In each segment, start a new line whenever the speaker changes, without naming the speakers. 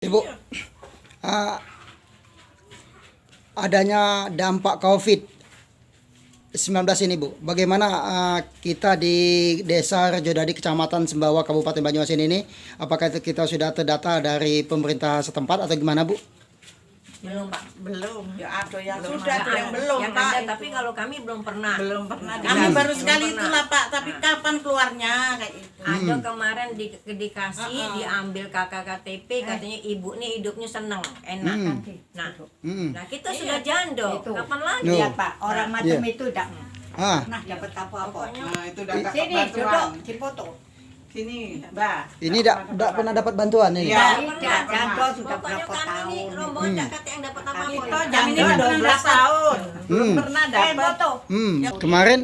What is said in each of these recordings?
Ibu, uh, adanya dampak COVID-19 ini, Bu, bagaimana kita di Desa Rejodadi, Kecamatan Sembawa, Kabupaten Banyuasin ini, apakah itu kita sudah terdata dari pemerintah setempat atau gimana, Bu?
Belum, Pak.
Belum, ya ada yang
Belum
sudah, ada yang belum,
yang
Pak.
ada,
itu.
tapi kalau kami belum pernah.
Belum pernah.
Belum
Kami
pernah.
baru sekali
Belum
itulah, Pak. Tapi
Nah.
kapan keluarnya kayak itu?
Ada kemarin dikasih, diambil kakak KTP, katanya ibu nih hidupnya seneng, enak. Nah kita sudah jando,
Itu.
kapan lagi?
No.
Iya Pak, orang macam
Iya.
itu tidak
Ah,
pernah dapat apa-apa.
Pokoknya
Nah, itu udah dapat
Sini, duduk,
bantuan.
dipoto.
Sini, Mbak.
ini tidak pernah dapat bantuan ini.
Iya.
Tidak, jando sudah
pokoknya
berapa
kami ini
tahun.
rombongan tak kata yang dapat apa-apa.
Kita
ya.
jam ini
Janda
udah 12 tahun. Belum pernah dapat.
Foto.
Kemarin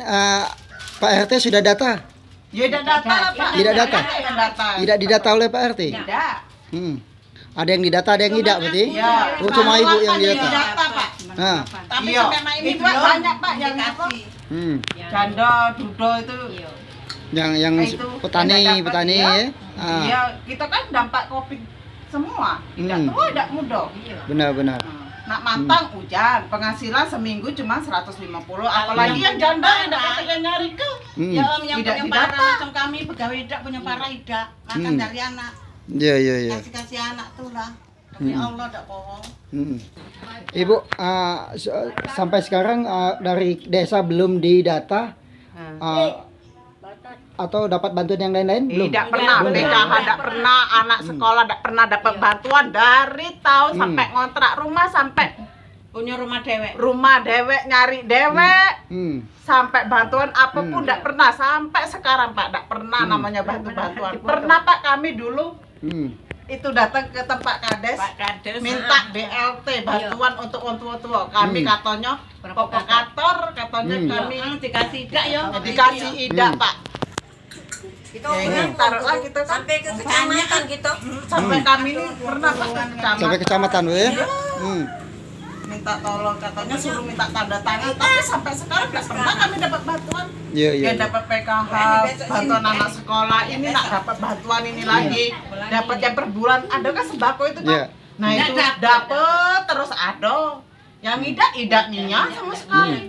Pak RT sudah data,
Ya udah data lah, Pak.
Tidak data?
Yang data.
tidak didata oleh Pak RT.
Tidak.
Ada yang didata, ada yang tidak, berarti?
Ya.
Oh, cuma ibu yang didata.
Data, Pak.
Ah,
Tapi sampai main ini Pak, banyak, Pak, yang dikasih. Janda, dudo itu.
yang
Itu
petani,
yang dapat,
petani,
ya.
ya. Ah,
Iya, kita kan dampak Covid semua. Tidak tua, tidak muda.
benar-benar.
Nak matang hujan, penghasilan seminggu cuma 150. Apalagi yang janda yang dapat yang nyari ke.
Hmm.
Yang
Tidak
punya
didata.
parah macam kami pegawai tidak punya parah tidak makan dari anak,
Iya, iya, iya.
kasih anak tuh lah. Demi Allah tidak bohong.
Ibu, sampai sekarang dari desa belum didata atau dapat bantuan yang lain-lain? Belum.
Tidak pernah
Belum.
PKH, tidak pernah anak sekolah, tidak pernah dapat bantuan dari tahun sampai ngontrak rumah sampai
Punya rumah dewek.
rumah dewek nyari dewek. Sampai bantuan apapun tidak pernah sampai sekarang Pak, tidak pernah namanya bantuan. Pernah Pak kami dulu itu datang ke tempat kades,
Pak Kades.
minta BLT bantuan untuk orang tua. Kami katanya provokator, katanya kami
Dikasih tidak ya.
dikasih ida Pak.
Kita
Ya, ini
ngomong
taruh lah gitu kan.
sampai ke kecamatan gitu.
Sampai kami ini pernah Pak ke kecamatan.
Sampai kecamatan, Bu, ya?
Minta tolong, katanya suruh minta tanda tangan, tapi sampai sekarang nggak pernah kami dapat bantuan.
Iya, iya.
Yang dapat PKH, bantuan anak sekolah, ini nak dapat bantuan ini lagi, dapat yang per bulan, ada kan sembako itu kan?
Iya.
Nah itu dapat terus ada, yang idak ninya sama sekali.